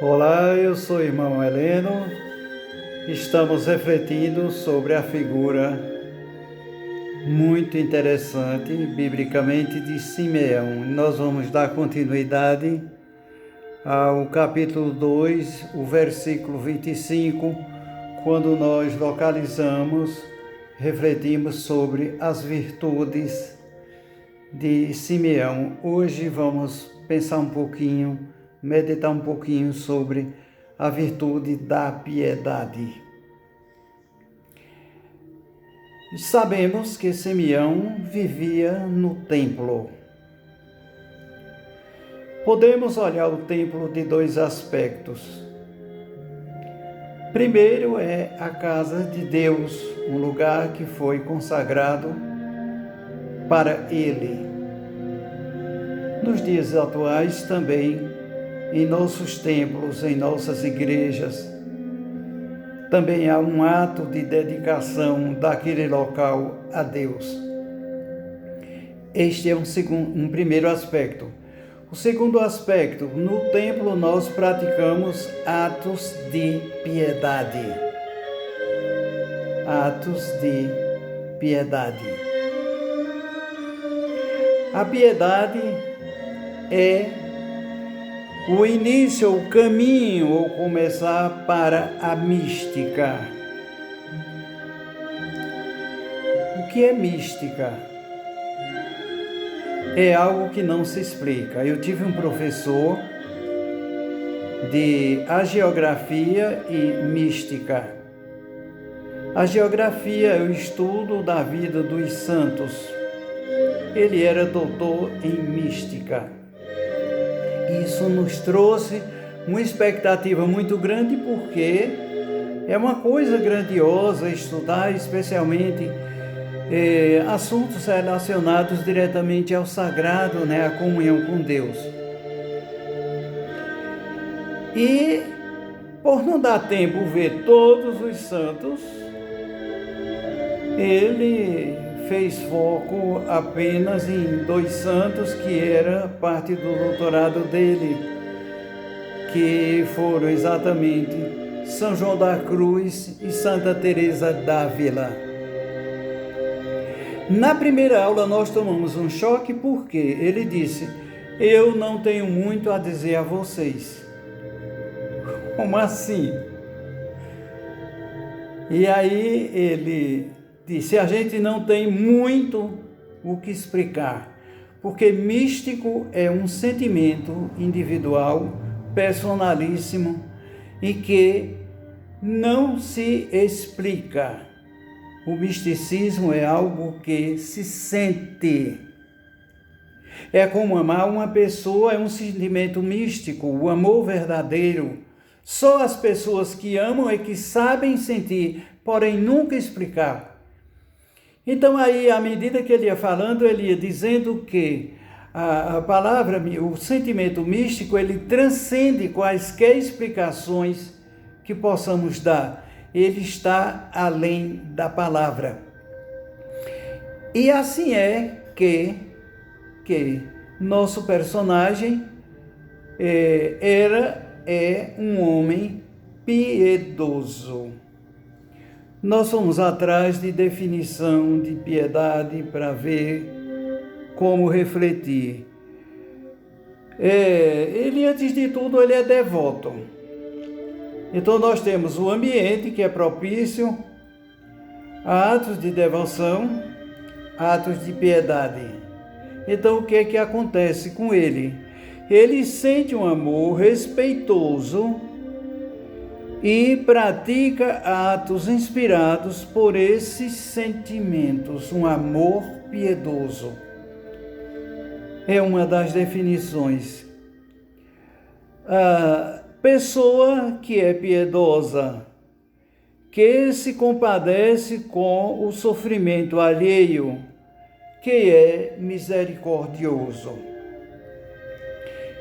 Olá, eu sou o irmão Heleno. Estamos refletindo sobre a figura muito interessante, biblicamente, de Simeão. Nós vamos dar continuidade ao capítulo 2, o versículo 25, quando nós refletimos sobre as virtudes de Simeão. Hoje vamos pensar um pouquinho, meditar um pouquinho sobre a virtude da piedade. Sabemos que Simeão vivia no templo. Podemos olhar o templo de dois aspectos. Primeiro é a casa de Deus, um lugar que foi consagrado para Ele. Nos dias atuais também, em nossos templos, em nossas igrejas, também há um ato de dedicação daquele local a Deus. Este é um primeiro aspecto. O segundo aspecto, no templo nós praticamos atos de piedade. Atos de piedade. A piedade é o início, o caminho, ou começar para a mística. O que é mística? É algo que não se explica. Eu tive um professor de agiografia e mística. A geografia é o estudo da vida dos santos. Ele era doutor em mística. Isso nos trouxe uma expectativa muito grande, porque é uma coisa grandiosa estudar, especialmente assuntos relacionados diretamente ao sagrado, a comunhão com Deus. E, por não dar tempo ver todos os santos, ele fez foco apenas em 2 santos, que era parte do doutorado dele, que foram exatamente São João da Cruz e Santa Teresa d'Ávila. Na primeira aula nós tomamos um choque, porque ele disse: eu não tenho muito a dizer a vocês. Como assim? E aí ele disse: a gente não tem muito o que explicar, porque místico é um sentimento individual, personalíssimo, e que não se explica. O misticismo é algo que se sente. É como amar uma pessoa, é um sentimento místico, o amor verdadeiro. Só as pessoas que amam é que sabem sentir, porém nunca explicar. Então aí, à medida que ele ia falando, ele ia dizendo que a palavra, o sentimento místico, ele transcende quaisquer explicações que possamos dar. Ele está além da palavra. E assim é que nosso personagem é um homem piedoso. Nós fomos atrás de definição de piedade para ver como refletir. Ele, antes de tudo, ele é devoto. Então nós temos o ambiente que é propício a atos de devoção, atos de piedade. Então o que é que acontece com ele? Ele sente um amor respeitoso e pratica atos inspirados por esses sentimentos, um amor piedoso. É uma das definições. A pessoa que é piedosa, que se compadece com o sofrimento alheio, que é misericordioso.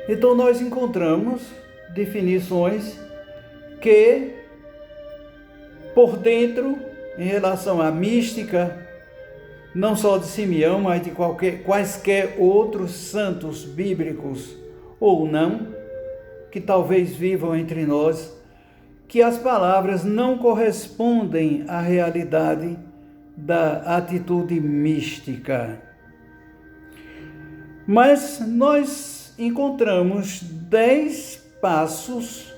Então nós encontramos definições que, por dentro, em relação à mística, não só de Simeão, mas de quaisquer outros santos bíblicos, ou não, que talvez vivam entre nós, que as palavras não correspondem à realidade da atitude mística. Mas nós encontramos 10 passos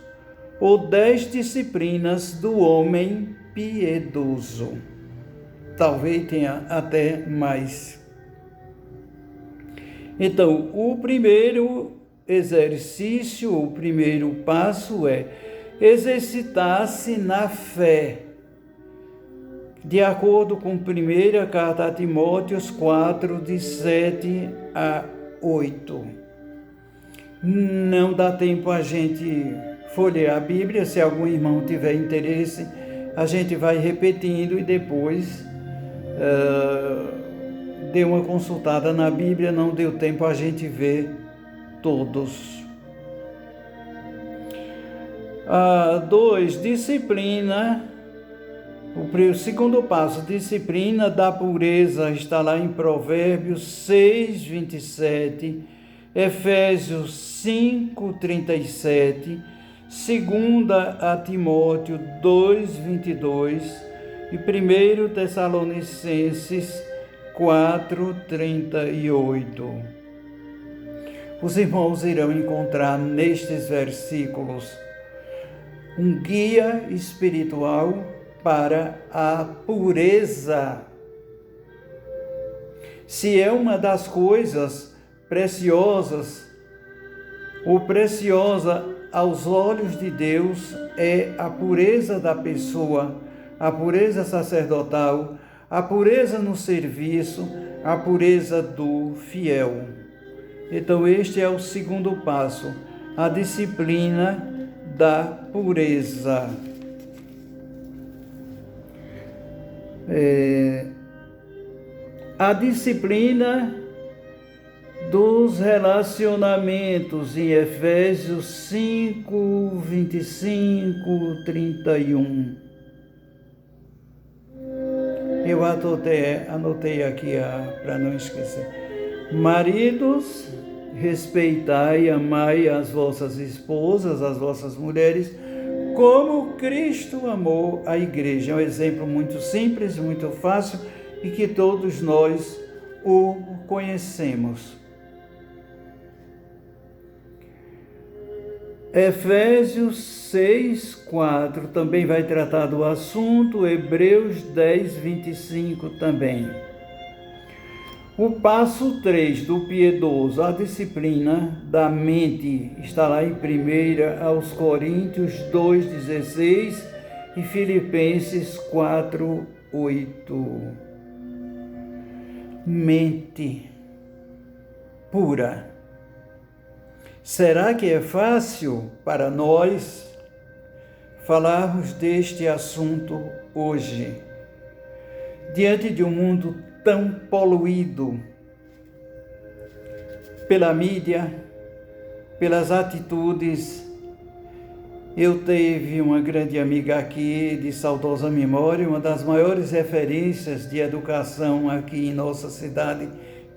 ou 10 disciplinas do homem piedoso. Talvez tenha até mais. Então, o primeiro exercício, o primeiro passo é exercitar-se na fé. De acordo com 1ª carta a Timóteo 4, de 7 a 8. Não dá tempo a gente folhear a Bíblia. Se algum irmão tiver interesse, a gente vai repetindo e depois dê uma consultada na Bíblia. Não deu tempo a gente ver todos. 2. Disciplina. O segundo passo, disciplina da pureza, está lá em Provérbios 6, 27, Efésios 5, 37, 2 a Timóteo 2, 22 e 1 Tessalonicenses 4, 38. Os irmãos irão encontrar nestes versículos um guia espiritual para a pureza. Se é uma das coisas preciosas, ou preciosa aos olhos de Deus, é a pureza da pessoa, a pureza sacerdotal, a pureza no serviço, a pureza do fiel. Então este é o segundo passo, a disciplina da pureza. A disciplina dos relacionamentos em Efésios 5, 25, 31. Eu anotei aqui para não esquecer. Maridos, respeitai e amai as vossas esposas, as vossas mulheres, como Cristo amou a igreja. É um exemplo muito simples, muito fácil e que todos nós o conhecemos. Efésios 6, 4 também vai tratar do assunto, Hebreus 10, 25 também. O passo 3 do piedoso, a disciplina da mente, está lá em 1 aos Coríntios 2,16 e Filipenses 4,8. Mente pura. Será que é fácil para nós falarmos deste assunto hoje, diante de um mundo tão poluído pela mídia, pelas atitudes? Eu tive uma grande amiga aqui de saudosa memória, uma das maiores referências de educação aqui em nossa cidade,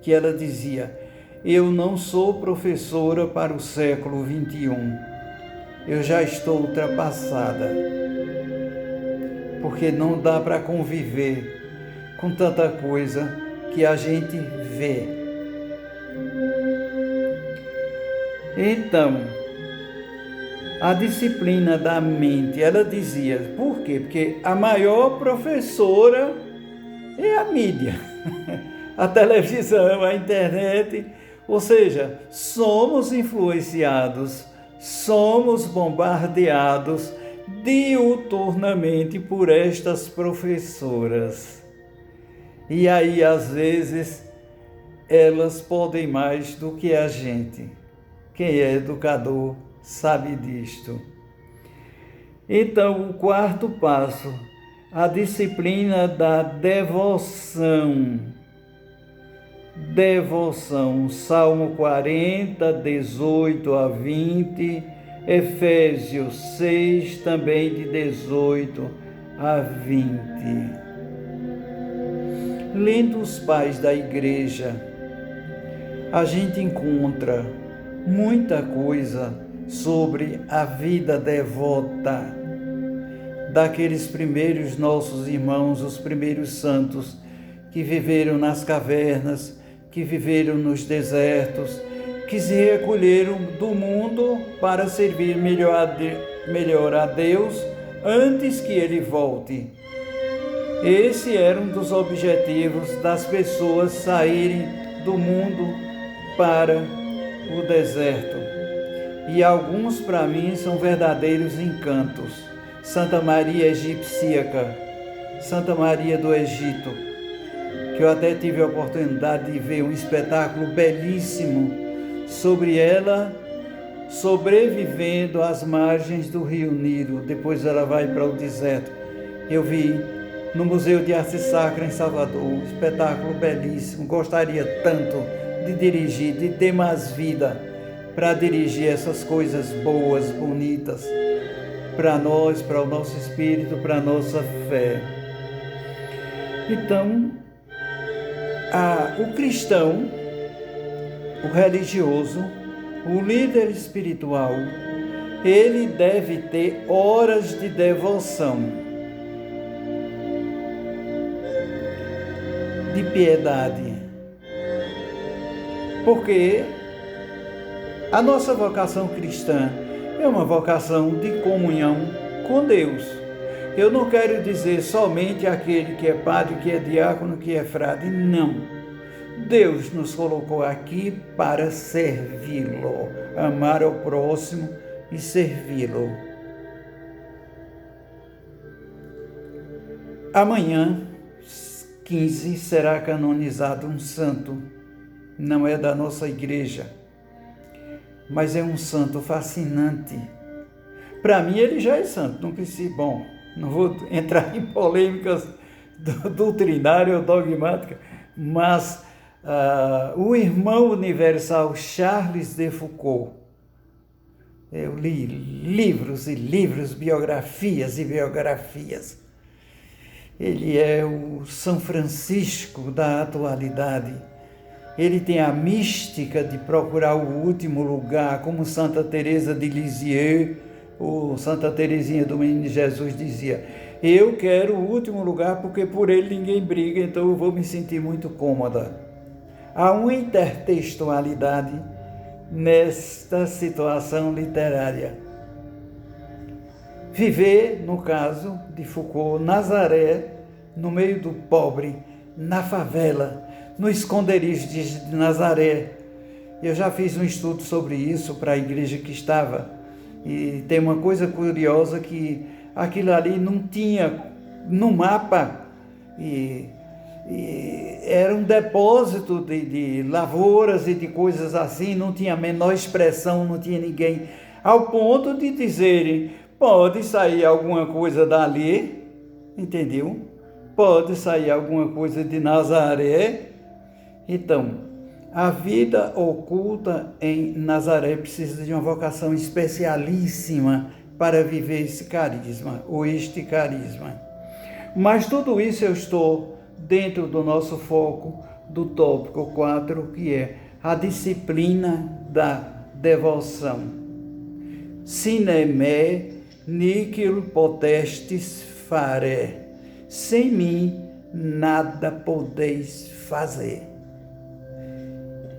que ela dizia: eu não sou professora para o século XXI, eu já estou ultrapassada, porque não dá para conviver com tanta coisa que a gente vê. Então, a disciplina da mente, ela dizia, por quê? Porque a maior professora é a mídia, a televisão, a internet, ou seja, somos influenciados, somos bombardeados diuturnamente por estas professoras. E aí, às vezes, elas podem mais do que a gente. Quem é educador sabe disto. Então, o quarto passo, a disciplina da devoção. Devoção, Salmo 40, 18 a 20, Efésios 6, também de 18 a 20. Lendo os pais da igreja, a gente encontra muita coisa sobre a vida devota daqueles primeiros nossos irmãos, os primeiros santos, que viveram nas cavernas, que viveram nos desertos, que se recolheram do mundo para servir melhor a Deus antes que Ele volte. Esse era um dos objetivos das pessoas saírem do mundo para o deserto. E alguns, para mim, são verdadeiros encantos. Santa Maria Egipcíaca, Santa Maria do Egito, que eu até tive a oportunidade de ver um espetáculo belíssimo sobre ela sobrevivendo às margens do Rio Nilo. Depois ela vai para o deserto. Eu vi no Museu de Arte Sacra em Salvador, um espetáculo belíssimo. Gostaria tanto de dirigir, de ter mais vida para dirigir essas coisas boas, bonitas, para nós, para o nosso espírito, para a nossa fé. Então, o cristão, o religioso, o líder espiritual, ele deve ter horas de devoção, de piedade, porque a nossa vocação cristã é uma vocação de comunhão com Deus. Eu não quero dizer somente aquele que é padre, que é diácono, que é frade, não. Deus nos colocou aqui para servi-lo, amar ao próximo e servi-lo. Amanhã, 15, será canonizado um santo. Não é da nossa igreja, mas é um santo fascinante. Para mim, ele já é santo, não precisa. Bom, não vou entrar em polêmicas doutrinárias ou dogmáticas, mas o irmão universal Charles de Foucault, eu li livros e livros, biografias e biografias. Ele é o São Francisco da atualidade. Ele tem a mística de procurar o último lugar, como Santa Teresa de Lisieux, ou Santa Teresinha do Menino Jesus dizia: eu quero o último lugar porque por ele ninguém briga, então eu vou me sentir muito cômoda. Há uma intertextualidade nesta situação literária. Viver, no caso de Foucault, Nazaré, no meio do pobre, na favela, no esconderijo de Nazaré. Eu já fiz um estudo sobre isso para a igreja que estava, e tem uma coisa curiosa, que aquilo ali não tinha no mapa, e era um depósito de lavouras e de coisas assim, não tinha a menor expressão, não tinha ninguém, ao ponto de dizerem: pode sair alguma coisa dali, entendeu? Pode sair alguma coisa de Nazaré. Então, a vida oculta em Nazaré precisa de uma vocação especialíssima para viver esse carisma, ou este carisma. Mas tudo isso eu estou dentro do nosso foco do tópico 4, que é a disciplina da devoção. Sine me nihil potestis fare. Sem mim nada podeis fazer.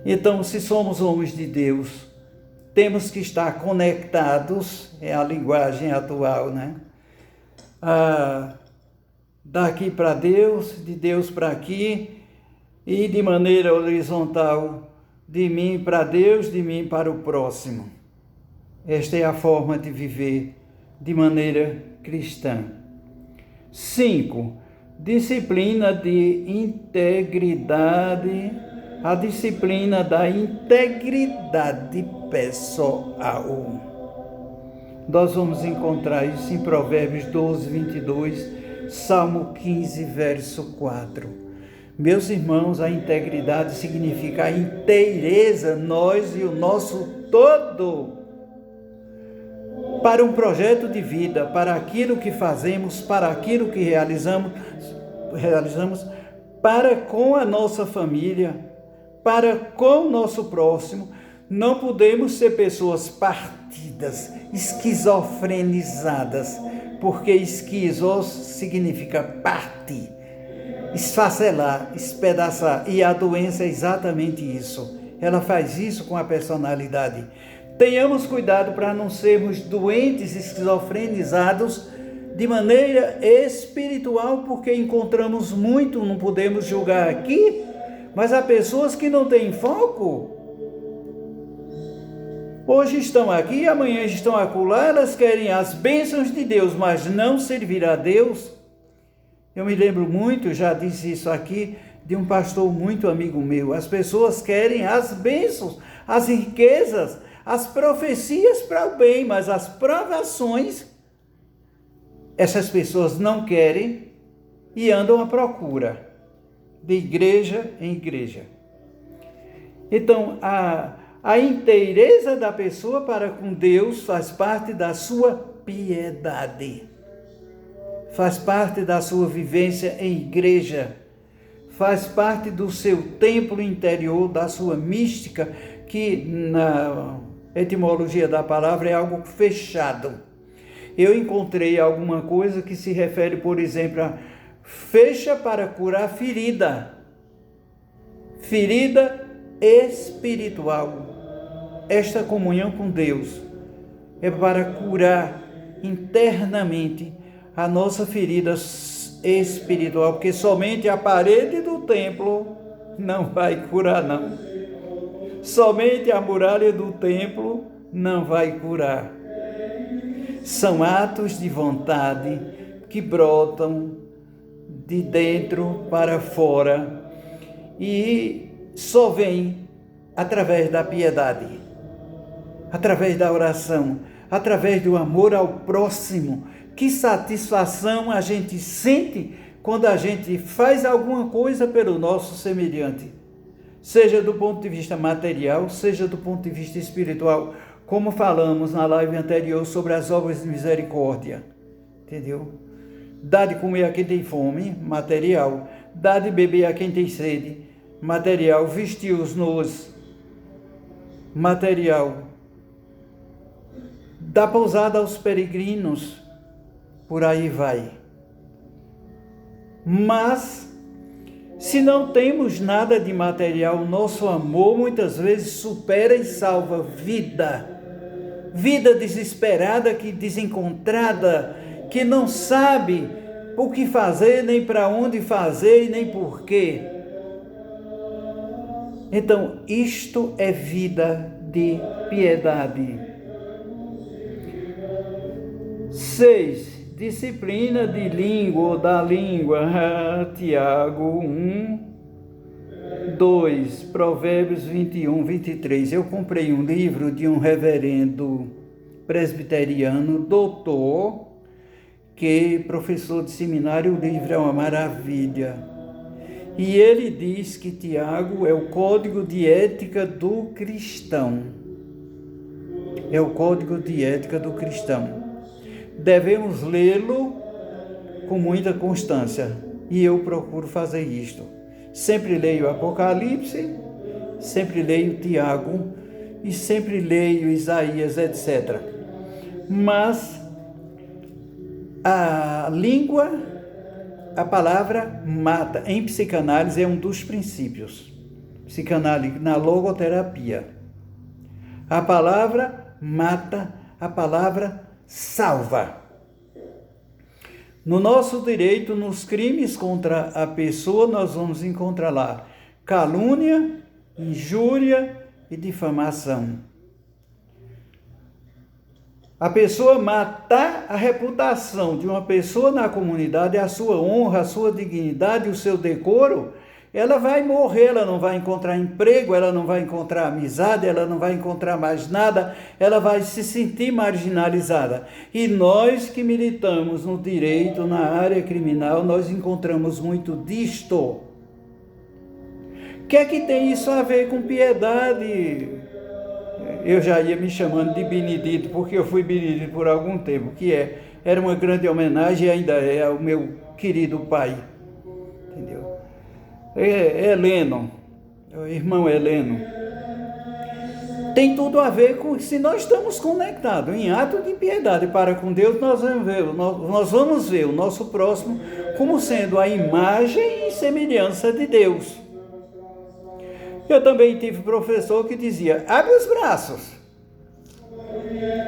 Então, se somos homens de Deus, temos que estar conectados, é a linguagem atual, né? Daqui para Deus, de Deus para aqui, e de maneira horizontal, de mim para Deus, de mim para o próximo. Esta é a forma de viver de maneira cristã. 5. Disciplina de integridade, a disciplina da integridade pessoal. Nós vamos encontrar isso em Provérbios 12, 22, Salmo 15, verso 4. Meus irmãos, a integridade significa a inteireza, nós e o nosso todo, para um projeto de vida, para aquilo que fazemos, para aquilo que realizamos para com a nossa família, para com o nosso próximo, Não podemos ser pessoas partidas, esquizofrenizadas, porque esquizo significa parte, esfacelar, espedaçar, e a doença é exatamente isso. Ela faz isso com a personalidade. Tenhamos cuidado para não sermos doentes, esquizofrenizados de maneira espiritual, porque encontramos muito, não podemos julgar aqui, mas há pessoas que não têm foco. Hoje estão aqui, amanhã estão acolá, elas querem as bênçãos de Deus, mas não servir a Deus. Eu me lembro muito, já disse isso aqui, de um pastor muito amigo meu. As pessoas querem as bênçãos, as riquezas, as profecias para o bem, mas as provações, essas pessoas não querem e andam à procura, de igreja em igreja. Então, a inteireza da pessoa para com Deus faz parte da sua piedade, faz parte da sua vivência em igreja, faz parte do seu templo interior, da sua mística, que na etimologia da palavra é algo fechado. Eu encontrei alguma coisa que se refere, por exemplo, a fecha para curar ferida espiritual. Esta comunhão com Deus é para curar internamente a nossa ferida espiritual, porque somente a parede do templo não vai curar, não. Somente a muralha do templo não vai curar. São atos de vontade que brotam de dentro para fora e só vêm através da piedade, através da oração, através do amor ao próximo. Que satisfação a gente sente quando a gente faz alguma coisa pelo nosso semelhante, seja do ponto de vista material, seja do ponto de vista espiritual, como falamos na live anterior sobre as obras de misericórdia, entendeu? Dá de comer a quem tem fome, material. Dá de beber a quem tem sede, material. Vestir os nus, material. Dá pousada aos peregrinos, por aí vai. Mas, se não temos nada de material, nosso amor muitas vezes supera e salva vida. Vida desesperada, que desencontrada, que não sabe o que fazer, nem para onde fazer, e nem por quê. Então, isto é vida de piedade. 6. Disciplina de língua ou da língua. Tiago 1, 2, Provérbios 21, 23. Eu comprei um livro de um reverendo presbiteriano, doutor, que professor de seminário. O livro é uma maravilha. E ele diz que Tiago é o código de ética do cristão. É o código de ética do cristão. Devemos lê-lo com muita constância. E eu procuro fazer isto. Sempre leio Apocalipse, sempre leio Tiago e sempre leio Isaías, etc. Mas a língua, a palavra mata. Em psicanálise é um dos princípios. Psicanálise na logoterapia. A palavra mata, a palavra salva. No nosso direito, nos crimes contra a pessoa, nós vamos encontrar lá calúnia, injúria e difamação. A pessoa matar a reputação de uma pessoa na comunidade, a sua honra, a sua dignidade, o seu decoro, ela vai morrer, ela não vai encontrar emprego, ela não vai encontrar amizade, ela não vai encontrar mais nada, ela vai se sentir marginalizada. E nós que militamos no direito, na área criminal, nós encontramos muito disto. O que é que tem isso a ver com piedade? Eu já ia me chamando de Benedito, porque eu fui Benedito por algum tempo, era uma grande homenagem e ainda é ao meu querido pai, entendeu? Heleno, o irmão Heleno. tem tudo a ver com se nós estamos conectados em ato de piedade para com Deus, nós vamos ver o nosso próximo como sendo a imagem e semelhança de Deus. Eu também tive professor que dizia, abre os braços.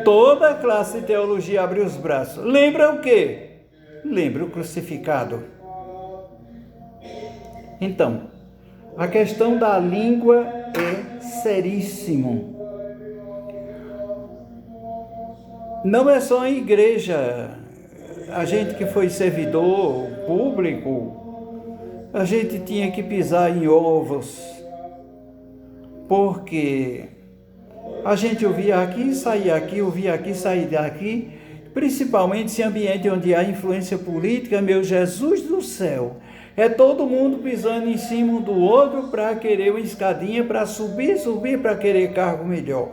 Toda a classe de teologia abre os braços. Lembra o quê? Lembra o crucificado. Então, a questão da língua é seríssimo. Não é só em igreja. A gente que foi servidor público, a gente tinha que pisar em ovos. Porque a gente ouvia aqui, saía aqui, ouvia aqui, saía daqui, principalmente esse ambiente onde há influência política, meu Jesus do céu, é todo mundo pisando em cima do outro para querer uma escadinha, para subir, para querer cargo melhor.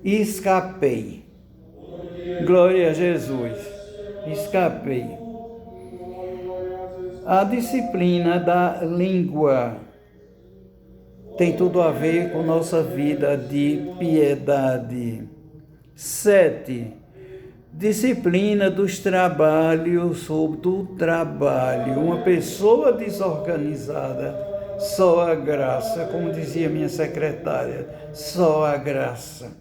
Escapei. Glória a Jesus. Escapei. A disciplina da língua tem tudo a ver com nossa vida de piedade. 7. Disciplina dos trabalhos do trabalho. Uma pessoa desorganizada, só a graça, como dizia minha secretária, só a graça.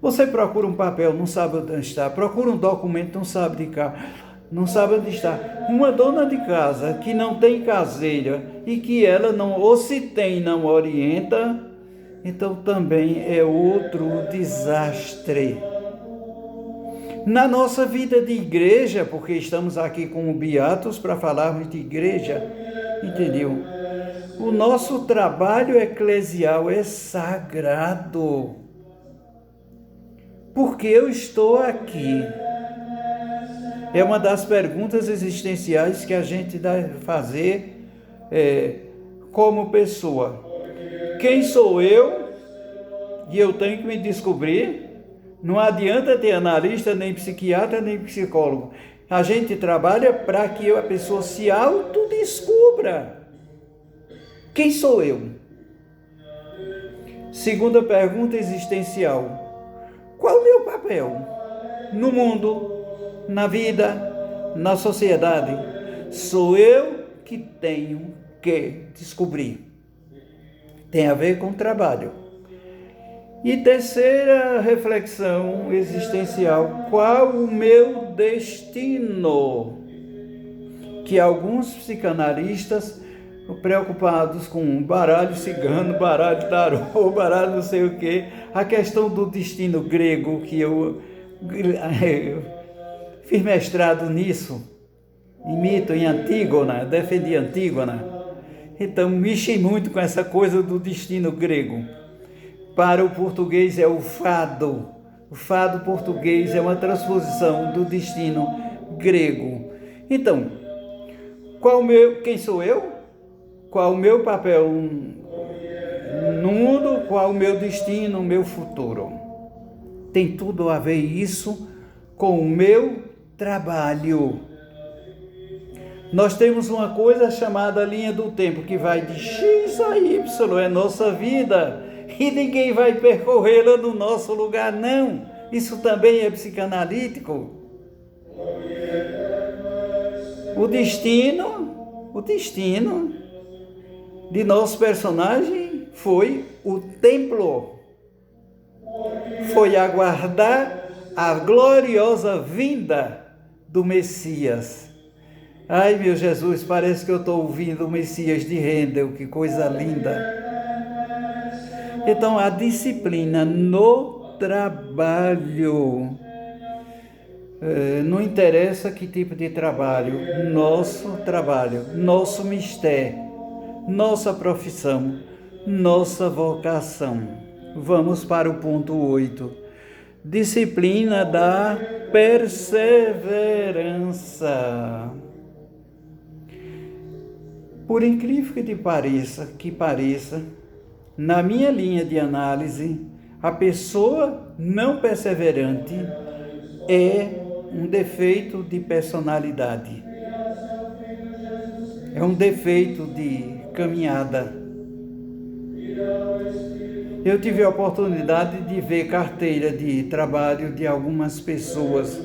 Você procura um papel, não sabe onde está. Procura um documento, não sabe de cá. Não sabe onde está. Uma dona de casa que não tem caseira e que ela não, ou se tem, não orienta, então também é outro desastre. Na nossa vida de igreja, porque estamos aqui com o Beatos para falarmos de igreja, entendeu? O nosso trabalho eclesial é sagrado. Porque eu estou aqui. É uma das perguntas existenciais que a gente deve fazer como pessoa. Quem sou eu? E eu tenho que me descobrir. Não adianta ter analista, nem psiquiatra, nem psicólogo. A gente trabalha para que a pessoa se autodescubra. Quem sou eu? Segunda pergunta existencial. Qual o meu papel no mundo, na vida, na sociedade? Sou eu que tenho que descobrir. Tem a ver com trabalho. E terceira reflexão existencial, qual o meu destino? Que alguns psicanalistas, preocupados com baralho cigano, baralho tarô, baralho não sei o quê, a questão do destino grego, que eu fiz mestrado nisso, em mito, em Antígona, defendi Antígona. Então, mexi muito com essa coisa do destino grego. Para o português é o fado. O fado português é uma transposição do destino grego. Então, quem sou eu? Qual o meu papel no mundo? Qual o meu destino, o meu futuro? Tem tudo a ver isso com o meu trabalho. Nós temos uma coisa chamada linha do tempo, que vai de X a Y, é nossa vida. E ninguém vai percorrê-la no nosso lugar, não. Isso também é psicanalítico. O destino de nosso personagem foi o templo. Foi aguardar a gloriosa vinda do Messias. Ai, meu Jesus, parece que eu estou ouvindo o Messias de Handel, que coisa linda. Então, a disciplina no trabalho, não interessa que tipo de trabalho, nosso mistério, nossa profissão, nossa vocação. Vamos para o ponto 8. Disciplina da perseverança. Por incrível que pareça, na minha linha de análise, a pessoa não perseverante é um defeito de personalidade. É um defeito de caminhada. Eu tive a oportunidade de ver carteira de trabalho de algumas pessoas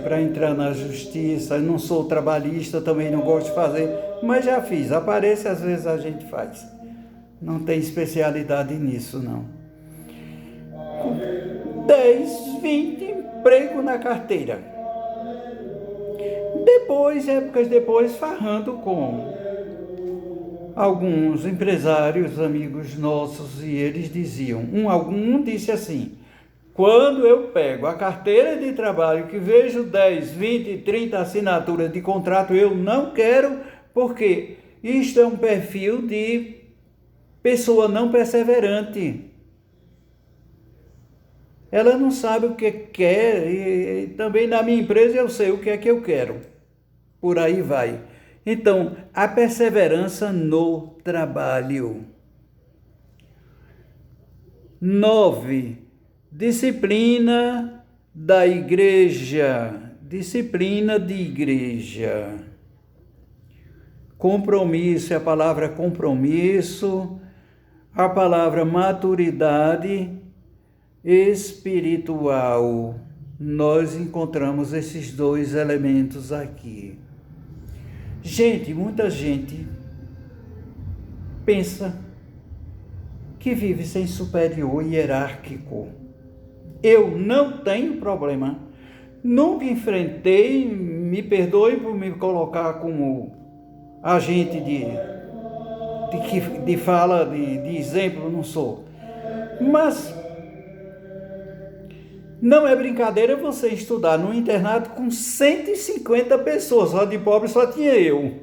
para entrar na justiça. Eu não sou trabalhista, também não gosto de fazer, mas já fiz. Aparece, às vezes a gente faz. Não tem especialidade nisso, não. 10, 20 emprego na carteira. Depois, épocas depois, farrando com alguns empresários, amigos nossos, e eles diziam, algum disse assim: quando eu pego a carteira de trabalho que vejo 10, 20, 30 assinaturas de contrato, eu não quero, porque isto é um perfil de pessoa não perseverante. Ela não sabe o que quer, e também na minha empresa eu sei o que é que eu quero. Por aí vai. Então, a perseverança no trabalho. 9. Disciplina da igreja. Disciplina de igreja. Compromisso é a palavra compromisso, a palavra maturidade espiritual. Nós encontramos esses dois elementos aqui. Gente, muita gente pensa que vive sem superior hierárquico. Eu não tenho problema. Nunca enfrentei, me perdoe por me colocar como agente de fala, de exemplo, não sou. Mas não é brincadeira você estudar num internato com 150 pessoas, só de pobre só tinha eu.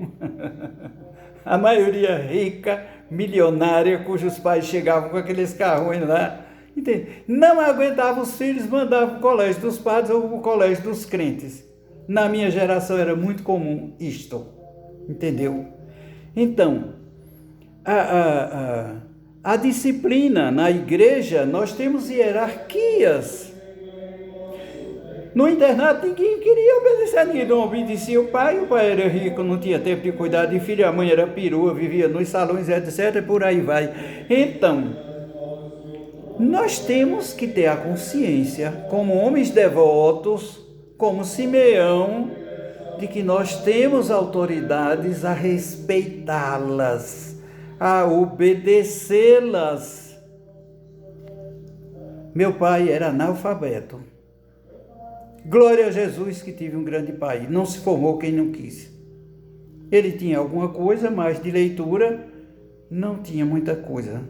A maioria rica, milionária, cujos pais chegavam com aqueles carrões lá. Entende? Não aguentava os filhos, mandava para o colégio dos padres ou para o colégio dos crentes. Na minha geração era muito comum isto. Entendeu? Então, a disciplina na igreja, nós temos hierarquias. No internato, ninguém queria obedecer a ninguém, não obedecia o pai era rico, não tinha tempo de cuidar de filho, a mãe era perua, vivia nos salões, etc., e por aí vai. Então, nós temos que ter a consciência, como homens devotos, como Simeão, de que nós temos autoridades a respeitá-las, a obedecê-las. Meu pai era analfabeto. Glória a Jesus que tive um grande pai. Não se formou quem não quis. Ele tinha alguma coisa, mas de leitura não tinha muita coisa.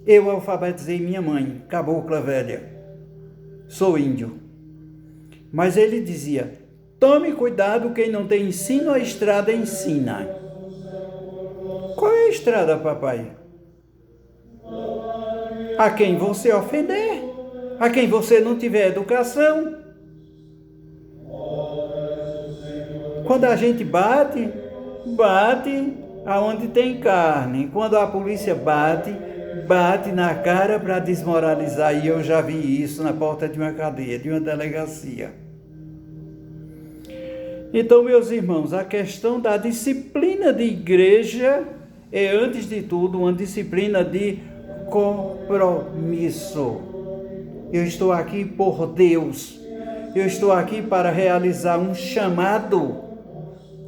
Eu alfabetizei minha mãe, cabocla velha. Sou índio. Mas ele dizia: tome cuidado, quem não tem ensino, a estrada ensina. Qual é a estrada, papai? A quem você ofender, a quem você não tiver educação. Quando a gente bate aonde tem carne. Quando a polícia bate na cara para desmoralizar. E eu já vi isso na porta de uma cadeia, de uma delegacia. Então, meus irmãos, a questão da disciplina de igreja é, antes de tudo, uma disciplina de compromisso. Eu estou aqui por Deus. Eu estou aqui para realizar um chamado.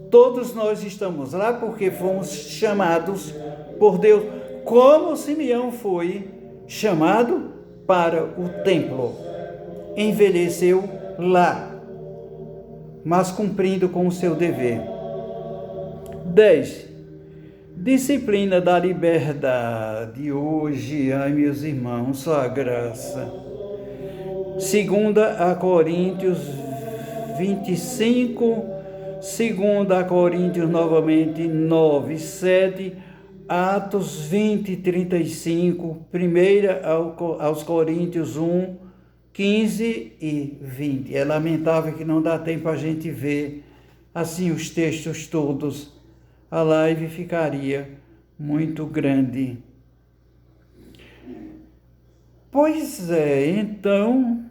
Todos nós estamos lá porque fomos chamados por Deus, como Simeão foi chamado para o templo. Envelheceu lá, mas cumprindo com o seu dever. 10. Disciplina da liberdade. Hoje, ai meus irmãos, só a graça. 2 Coríntios 25, 2 Coríntios novamente 9, 7, Atos 20, 35, 1 aos Coríntios 1, 15 e 20. É lamentável que não dá tempo a gente ver assim os textos todos. A live ficaria muito grande. Pois é, então,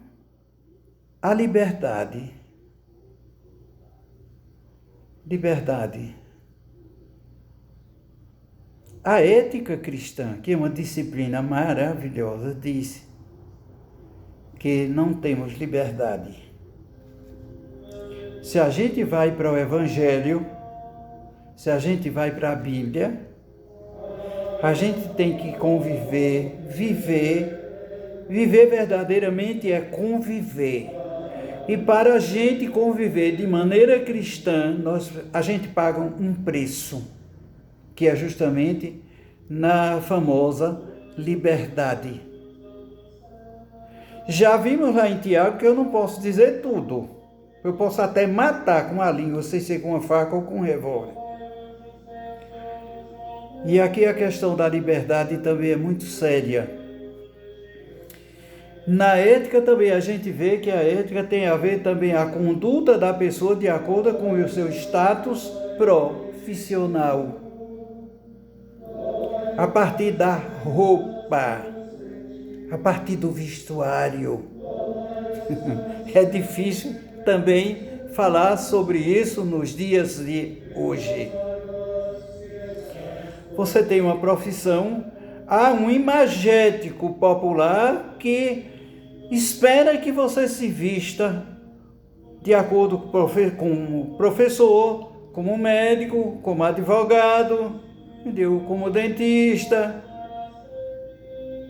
a liberdade. A ética cristã, que é uma disciplina maravilhosa, diz que não temos liberdade. Se a gente vai para o Evangelho, se a gente vai para a Bíblia, a gente tem que conviver, viver. Viver verdadeiramente é conviver. E para a gente conviver de maneira cristã, a gente paga um preço, que é justamente na famosa liberdade. Já vimos lá em Tiago que eu não posso dizer tudo. Eu posso até matar com a língua, sem ser com uma faca ou com um revólver. E aqui a questão da liberdade também é muito séria. Na ética também a gente vê que a ética tem a ver também a conduta da pessoa de acordo com o seu status profissional. A partir da roupa, a partir do vestuário. É difícil também falar sobre isso nos dias de hoje. Você tem uma profissão, há um imagético popular que espera que você se vista de acordo com o professor, como médico, como advogado, entendeu? Como dentista.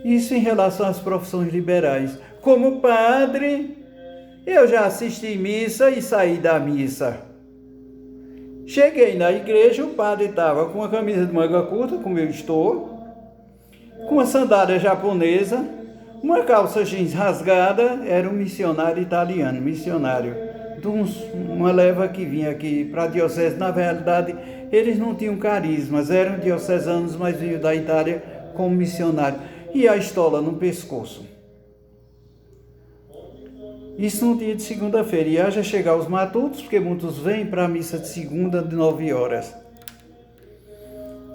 Isso em relação às profissões liberais. Como padre, eu já assisti missa e saí da missa. Cheguei na igreja, o padre estava com uma camisa de manga curta, como eu estou, com uma sandália japonesa, uma calça jeans rasgada, era um missionário italiano, missionário de uma leva que vinha aqui para a diocese. Na verdade, eles não tinham carismas, eram diocesanos, mas vinham da Itália como missionário. E a estola no pescoço. Isso no dia de segunda-feira. E haja chegar os matutos, porque muitos vêm para a missa de segunda de 9 horas.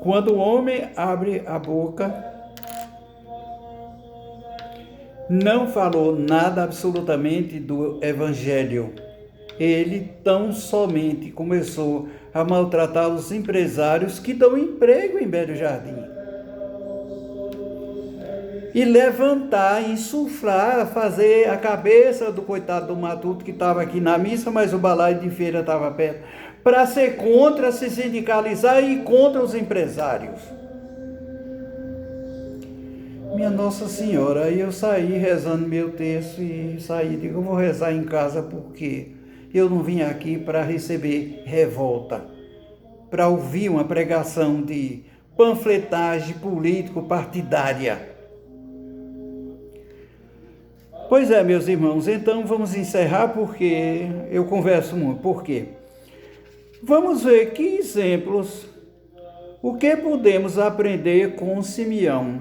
Quando o homem abre a boca, não falou nada absolutamente do Evangelho. Ele tão somente começou a maltratar os empresários que dão emprego em Belo Jardim. E levantar, insuflar, fazer a cabeça do coitado do matuto que estava aqui na missa, mas o balaio de feira estava perto, para ser contra, se sindicalizar e contra os empresários. Minha Nossa Senhora, aí eu saí rezando meu texto e saí, digo, eu vou rezar em casa porque eu não vim aqui para receber revolta, para ouvir uma pregação de panfletagem político-partidária. Pois é, meus irmãos, então vamos encerrar porque eu converso muito. Por quê? Vamos ver que exemplos, o que podemos aprender com Simeão.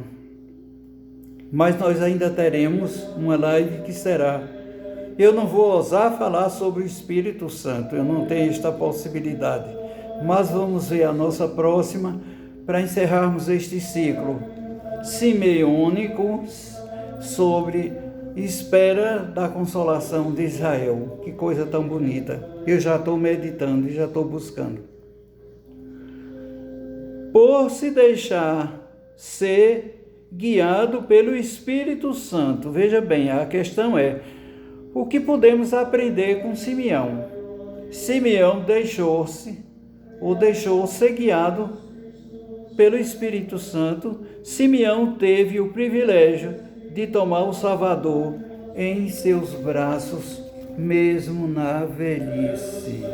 Mas nós ainda teremos uma live que será. Eu não vou ousar falar sobre o Espírito Santo, eu não tenho esta possibilidade. Mas vamos ver a nossa próxima para encerrarmos este ciclo simeônico sobre espera da consolação de Israel. Que coisa tão bonita. Eu já estou meditando e já estou buscando. Por se deixar ser guiado pelo Espírito Santo. Veja bem, a questão é, o que podemos aprender com Simeão? Simeão deixou ser guiado pelo Espírito Santo. Simeão teve o privilégio de tomar o Salvador em seus braços, mesmo na velhice.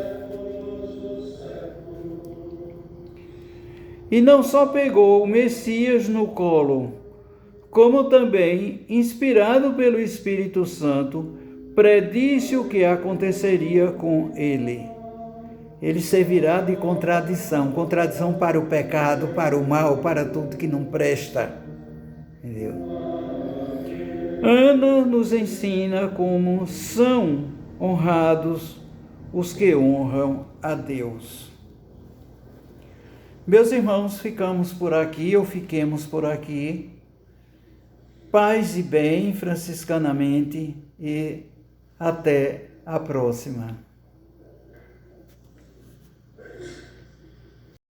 E não só pegou o Messias no colo, como também, inspirado pelo Espírito Santo, predisse o que aconteceria com ele. Ele servirá de contradição para o pecado, para o mal, para tudo que não presta. Entendeu? Ana nos ensina como são honrados os que honram a Deus. Meus irmãos, ficamos por aqui, ou fiquemos por aqui. Paz e bem, franciscanamente, e até a próxima.